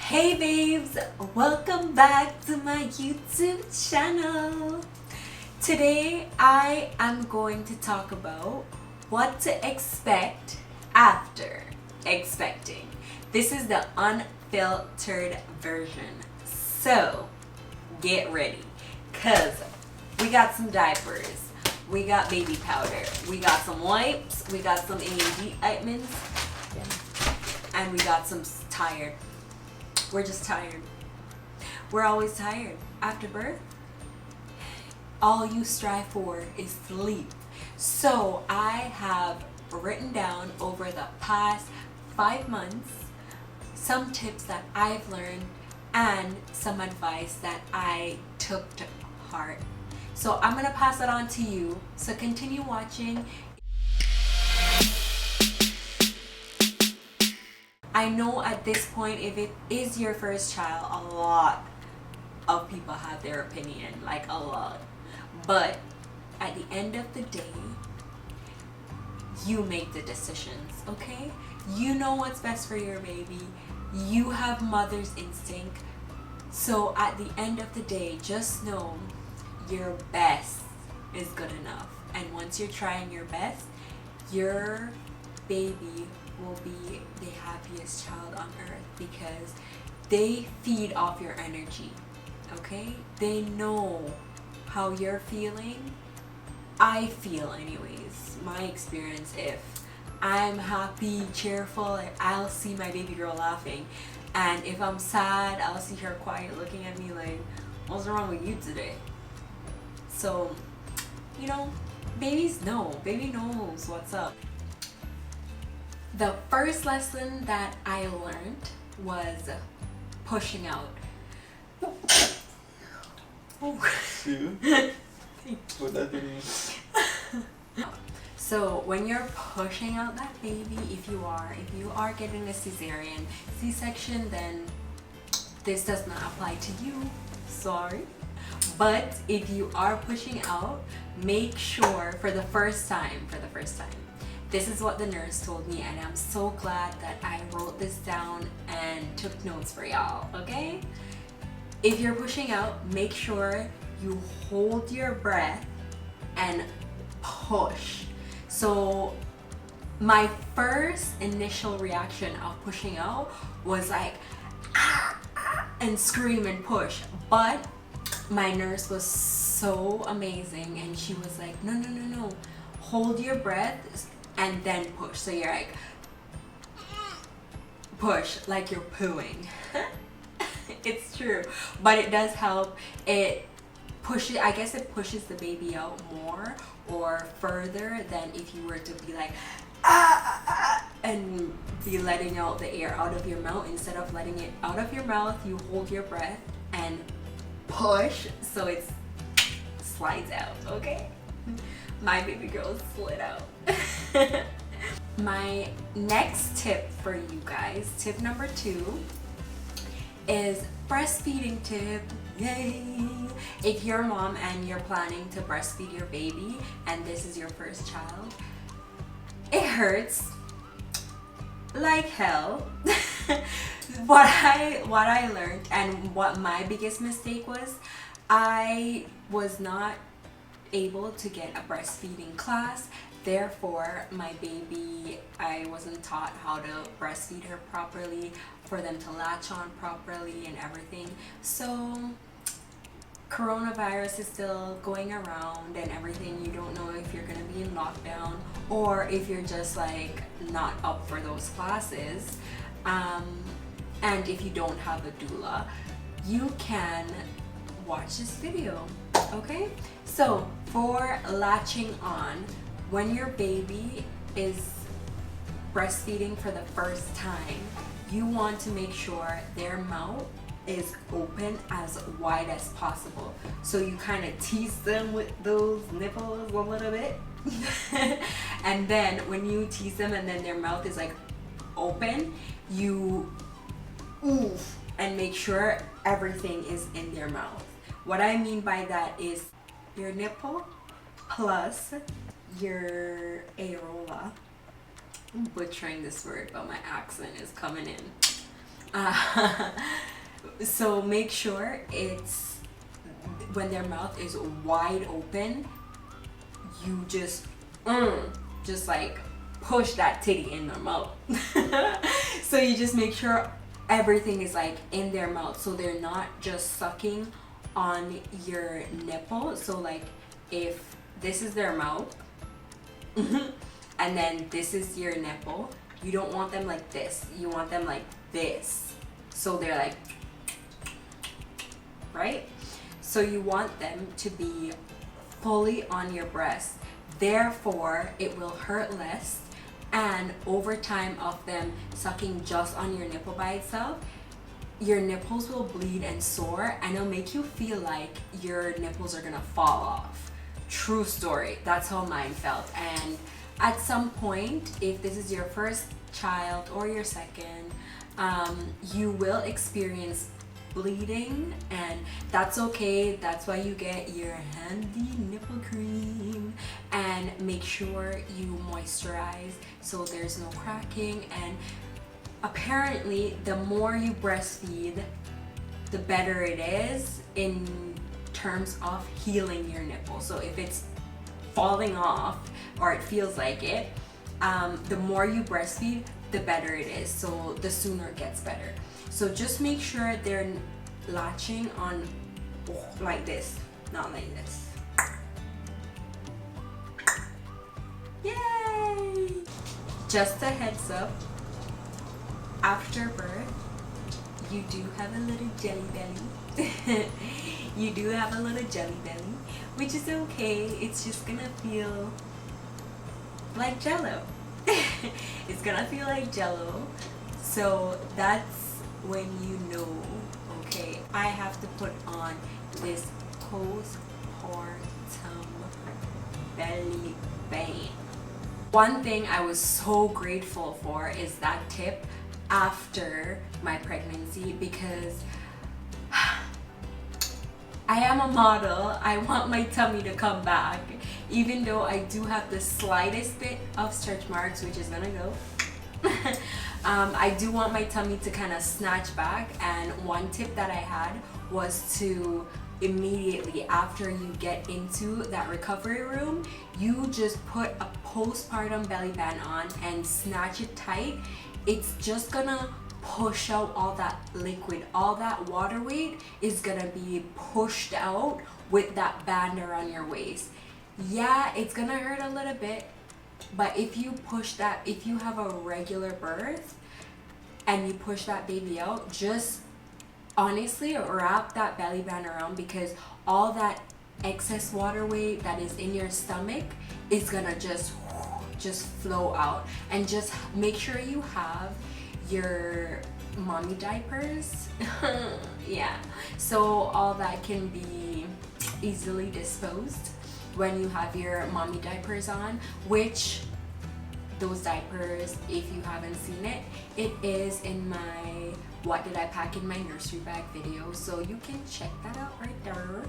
Hey babes, welcome back to my YouTube channel. Today I am going to talk about what to expect after expecting. This is the unfiltered version. So get ready, cause we got some diapers, we got baby powder, we got some wipes, we got some AED ointments, and we got some tired. We're just tired. We're always tired. After birth, all you strive for is sleep. So I have written down over the past 5 months some tips that I've learned and some advice that I took to heart. So I'm gonna pass it on to you. So continue watching. I know at this point, if it is your first child, a lot of people have their opinion, like a lot. But at the end of the day, you make the decisions, okay? You know what's best for your baby. You have mother's instinct. So at the end of the day, just know your best is good enough. And once you're trying your best, your baby will be the happiest child on earth because they feed off your energy, okay? They know how you're feeling. I feel anyways, my experience, if I'm happy, cheerful, I'll see my baby girl laughing, and if I'm sad, I'll see her quiet looking at me like, what's wrong with you today? So, you know, babies know, baby knows what's up. The first lesson that I learned was pushing out. So when you're pushing out that baby, if you are getting a cesarean C-section, then this does not apply to you. Sorry. But if you are pushing out, make sure for the first time, this is what the nurse told me, and I'm so glad that I wrote this down and took notes for y'all, okay? If you're pushing out, make sure you hold your breath and push. So my first initial reaction of pushing out was like, and scream and push. But my nurse was so amazing, and she was like, no, hold your breath and then push. So you're like, push like you're pooing. It's true, but it does help. It pushes, I guess it pushes the baby out more or further than if you were to be like and be letting out the air out of your mouth. Instead of letting it out of your mouth, you hold your breath and push so it slides out, okay? My baby girl slid out. My next tip for you guys, tip number 2, is breastfeeding tip. Yay! If you're a mom and you're planning to breastfeed your baby and this is your first child, it hurts like hell. What I learned and what my biggest mistake was, I was not able to get a breastfeeding class. Therefore, my baby, I wasn't taught how to breastfeed her properly, for them to latch on properly and everything. So coronavirus is still going around and everything. You don't know if you're gonna be in lockdown or if you're just like not up for those classes. And if you don't have a doula, you can watch this video, okay? So for latching on, when your baby is breastfeeding for the first time, you want to make sure their mouth is open as wide as possible. So you kind of tease them with those nipples a little bit. And then when you tease them and then their mouth is like open, you oof and make sure everything is in their mouth. What I mean by that is your nipple plus your areola. I'm butchering this word, but my accent is coming in. Uh, so make sure when their mouth is wide open, you just like push that titty in their mouth. So you just make sure everything is like in their mouth, so they're not just sucking on your nipple. So like if this is their mouth and then this is your nipple, you don't want them like this, you want them like this, so they're like, right? So you want them to be fully on your breast, therefore it will hurt less, and over time of them sucking just on your nipple by itself, your nipples will bleed and sore, and it'll make you feel like your nipples are gonna fall off. True story, that's how mine felt. And at some point, if this is your first child or your second, you will experience bleeding, and that's okay. That's why you get your handy nipple cream, and make sure you moisturize so there's no cracking. And apparently the more you breastfeed, the better it is in terms of healing your nipple. So if it's falling off or it feels like it, the more you breastfeed, the better it is, so the sooner it gets better. So just make sure they're latching on like this, not like this. Yay! Just a heads up, after birth, you do have a little jelly belly. You do have a little jelly belly, which is okay. It's just gonna feel like jello. It's gonna feel like jello. So that's when you know, okay, I have to put on this postpartum belly band. One thing I was so grateful for is that tip after my pregnancy, because I am a model. I want my tummy to come back, even though I do have the slightest bit of stretch marks, which is gonna go. I do want my tummy to kind of snatch back, and one tip that I had was to immediately after you get into that recovery room, you just put a postpartum belly band on and snatch it tight. It's just gonna push out all that liquid, all that water weight is gonna be pushed out with that band around your waist. Yeah, it's gonna hurt a little bit, but if you push that, if you have a regular birth and you push that baby out, just honestly wrap that belly band around, because all that excess water weight that is in your stomach is gonna just flow out. And just make sure you have your mommy diapers. Yeah, so all that can be easily disposed when you have your mommy diapers on, which those diapers, if you haven't seen it, it is in my what did I pack in my nursery bag video, so you can check that out right there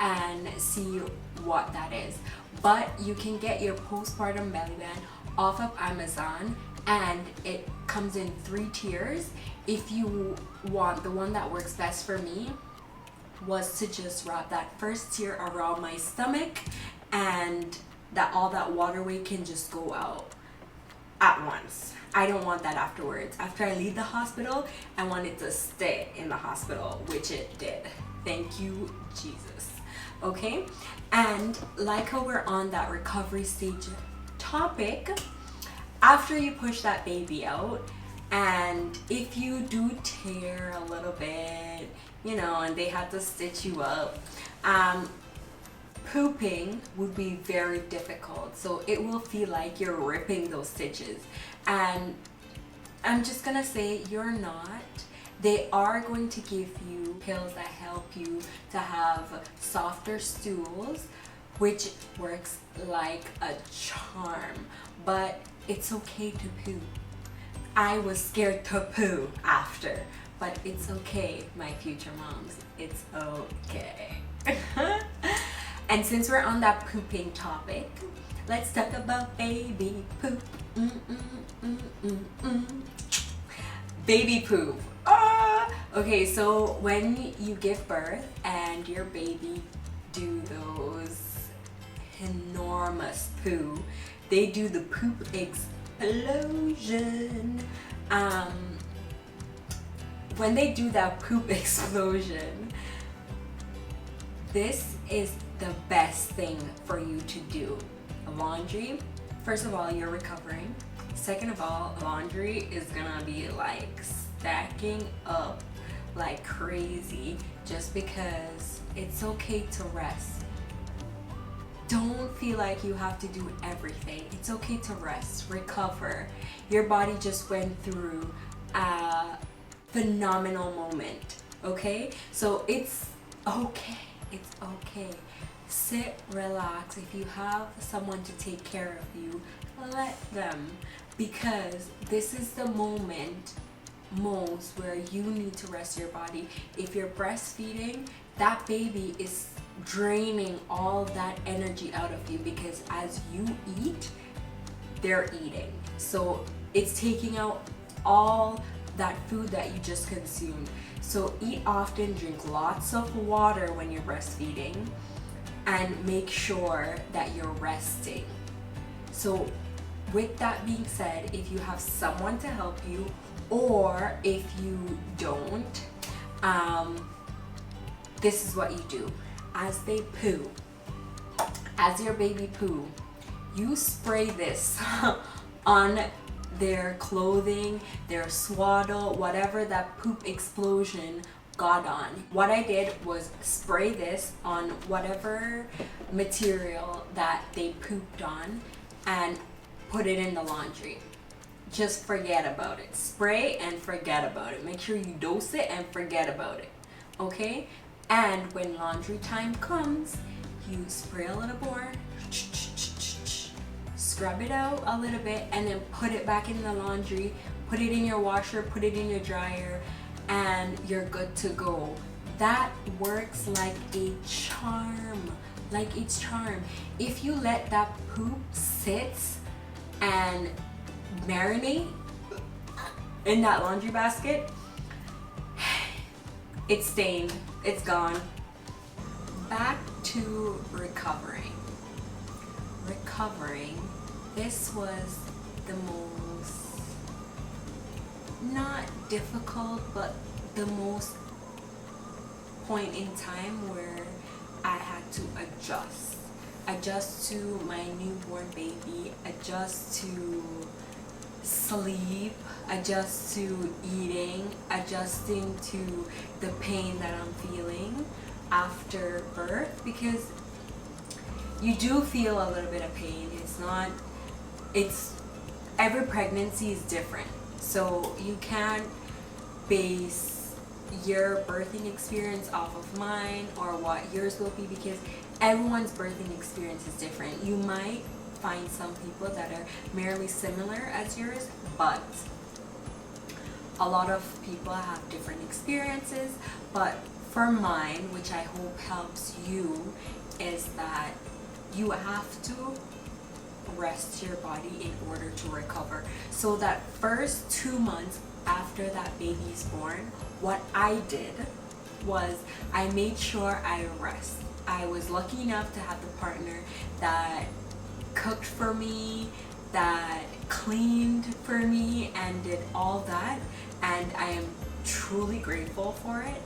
and see what that is. But you can get your postpartum belly band off of Amazon, and it comes in 3 tiers. If you want, the one that works best for me was to just wrap that first tier around my stomach, and that all that water weight can just go out at once. I don't want that afterwards. After I leave the hospital, I want it to stay in the hospital, which it did. Thank you, Jesus. Okay, and like how we're on that recovery stage topic, after you push that baby out, and if you do tear a little bit, you know, and they had to stitch you up, pooping would be very difficult. So it will feel like you're ripping those stitches, and I'm just gonna say you're not. They are going to give you pills that help you to have softer stools, which works like a charm, but it's okay to poo. I was scared to poo after, but it's okay, my future moms, it's okay. And since we're on that pooping topic, let's talk about baby poop. Baby poop. Okay, so when you give birth and your baby do those enormous poo, they do the poop explosion. When they do that poop explosion, this is the best thing for you to do. Laundry, first of all, you're recovering. Second of all, laundry is gonna be like stacking up like crazy, just because it's okay to rest. Don't feel like you have to do everything. It's okay to rest, recover. Your body just went through a phenomenal moment, okay? So it's okay. It's okay. Sit, relax. If you have someone to take care of you, let them, because this is the moment most where you need to rest your body. If you're breastfeeding, that baby is draining all that energy out of you, because as you eat, they're eating. So it's taking out all that food that you just consumed. So eat often, drink lots of water when you're breastfeeding, and make sure that you're resting. So with that being said, if you have someone to help you, or if you don't, this is what you do. As they poo, as your baby poo, you spray this on their clothing, their swaddle, whatever that poop explosion got on. What I did was spray this on whatever material that they pooped on and put it in the laundry. Just forget about it. Spray and forget about it. Make sure you dose it and forget about it. Okay? And when laundry time comes, you spray a little more, scrub it out a little bit, and then put it back in the laundry, put it in your washer, put it in your dryer, and you're good to go. That works like a charm. Like it's charm. If you let that poop sit and marinate in that laundry basket, it's stained, it's gone. Back to recovering. This was the most, not difficult, but the most point in time where I had to adjust to my newborn baby, adjust to sleep, adjust to eating, adjusting to the pain that I'm feeling after birth, because you do feel a little bit of pain. It's every pregnancy is different, so you can't base your birthing experience off of mine or what yours will be, because everyone's birthing experience is different. You might find some people that are merely similar as yours, but a lot of people have different experiences. But for mine, which I hope helps you, is that you have to rest your body in order to recover. So that first 2 months after that baby's born, what I did was I made sure I rest. I was lucky enough to have the partner that cooked for me, that cleaned for me, and did all that, and I am truly grateful for it.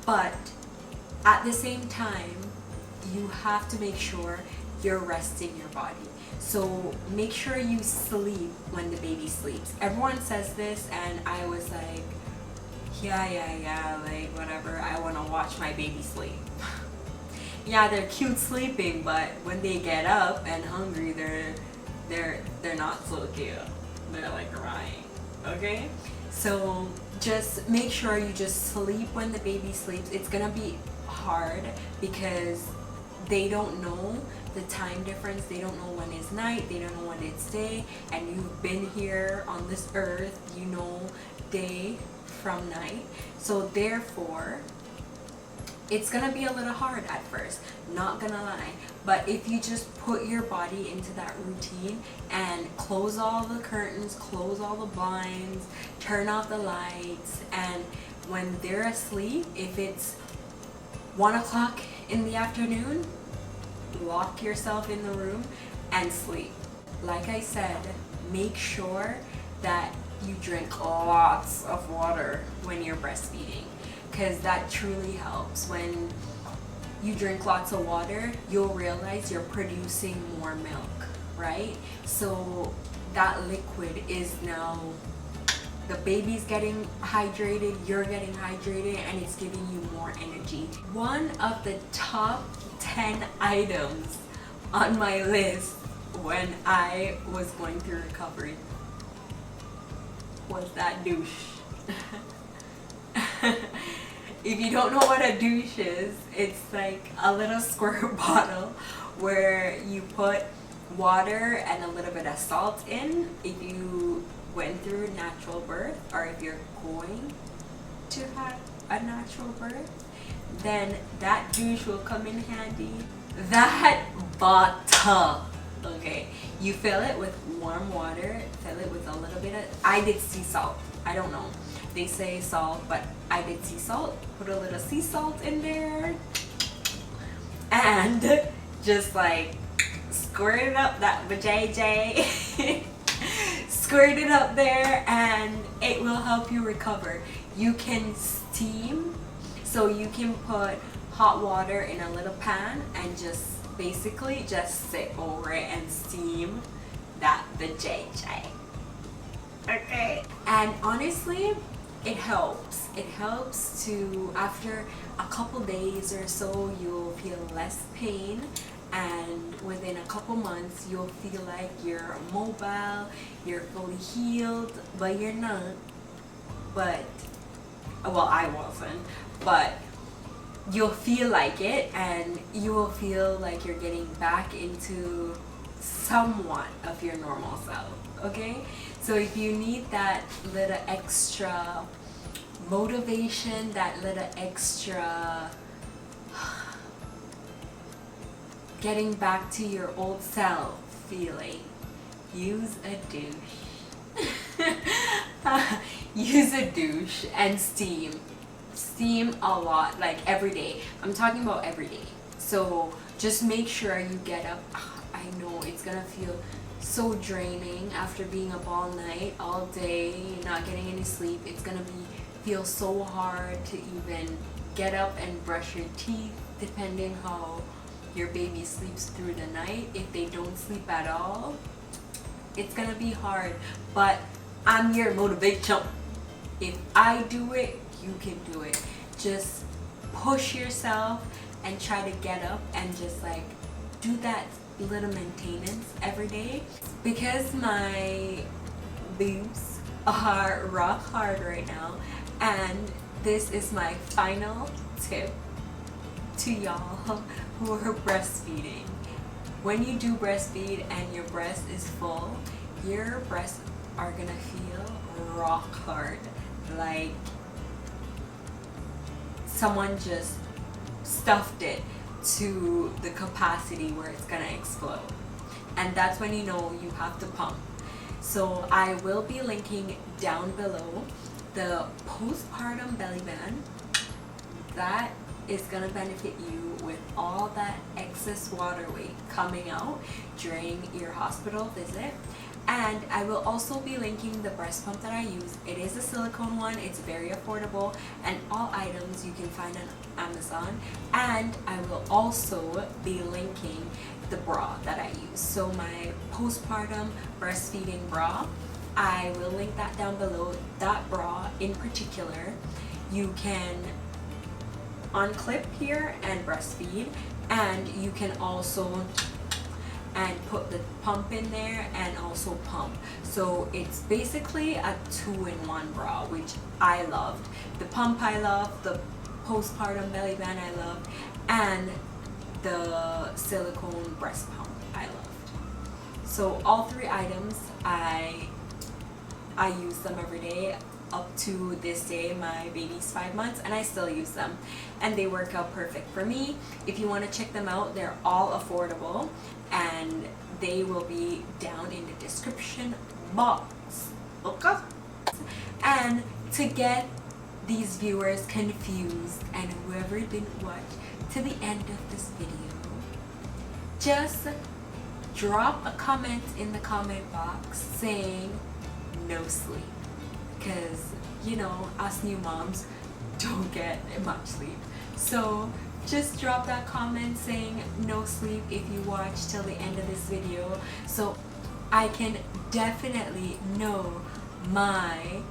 But at the same time, you have to make sure you're resting your body. So make sure you sleep when the baby sleeps. Everyone says this, and I was like, yeah, like whatever, I want to watch my baby sleep. Yeah, they're cute sleeping, but when they get up and hungry, they're not so cute. They're like crying. Okay? So just make sure you just sleep when the baby sleeps. It's gonna be hard because they don't know the time difference. They don't know when it's night, they don't know when it's day, and you've been here on this earth, you know day from night. So therefore, it's gonna be a little hard at first, not gonna lie. But if you just put your body into that routine and close all the curtains, close all the blinds, turn off the lights, and when they're asleep, if it's 1 o'clock in the afternoon, lock yourself in the room and sleep. Like I said, make sure that you drink lots of water when you're breastfeeding, because that truly helps. When you drink lots of water, you'll realize you're producing more milk, right? So that liquid is now, the baby's getting hydrated, you're getting hydrated, and it's giving you more energy. One of the top 10 items on my list when I was going through recovery was that douche. If you don't know what a douche is, it's like a little squirt bottle where you put water and a little bit of salt in. If you went through natural birth, or if you're going to have a natural birth, then that douche will come in handy. That bottle, okay, you fill it with warm water, fill it with a little bit of, I did sea salt, I don't know, they say salt, but I did sea salt. Put a little sea salt in there and just like squirt it up that vajayjay. Squirt it up there and it will help you recover. You can steam, so you can put hot water in a little pan and just basically just sit over it and steam that vajayjay. Okay, and honestly, it helps. It helps to, after a couple days or so, you'll feel less pain, and within a couple months you'll feel like you're mobile, you're fully healed, but you're not. But, well, I wasn't, but you'll feel like it, and you will feel like you're getting back into somewhat of your normal self. Okay, so if you need that little extra motivation, that little extra getting back to your old self feeling, use a douche. Use a douche and steam a lot, like every day. I'm talking about every day. So just make sure you get up. I know it's gonna feel so draining after being up all night, all day, not getting any sleep. It's gonna feel so hard to even get up and brush your teeth, depending how your baby sleeps through the night. If they don't sleep at all, it's gonna be hard, but I'm your motivation. If I do it, you can do it. Just push yourself and try to get up and just like do that little maintenance every day. Because my boobs are rock hard right now, and this is my final tip to y'all who are breastfeeding. When you do breastfeed and your breast is full, your breasts are gonna feel rock hard, like someone just stuffed it to the capacity where it's gonna explode, and that's when you know you have to pump. So I will be linking down below the postpartum belly band. That is gonna benefit you with all that excess water weight coming out during your hospital visit. And I will also be linking the breast pump that I use. It is a silicone one, it's very affordable, and all items you can find on Amazon. And I will also be linking the bra that I use. So my postpartum breastfeeding bra, I will link that down below. That bra in particular, you can unclip here and breastfeed, and you can also put the pump in there and also pump. So it's basically a 2-in-1 bra, which I loved. The pump I loved, the postpartum belly band I loved, and the silicone breast pump I loved. So all three items I use them every day up to this day. My baby's 5 months and I still use them, and they work out perfect for me. If you want to check them out, they're all affordable, and they will be down in the description box. Okay? And to get these viewers confused and whoever didn't watch to the end of this video, just drop a comment in the comment box saying no sleep, because you know us new moms don't get much sleep. So just drop that comment saying no sleep if you watch till the end of this video, so I can definitely know my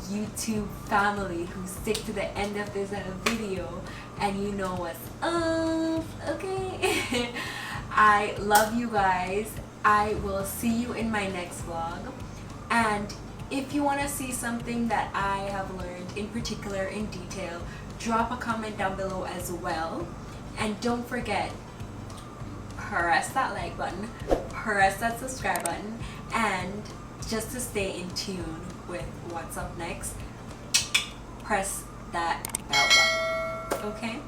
YouTube family who stick to the end of this video and you know what's up, okay? I love you guys. I will see you in my next vlog, and if you want to see something that I have learned in particular in detail, drop a comment down below as well. And don't forget, press that like button, press that subscribe button, and just to stay in tune with what's up next, press that bell button, okay?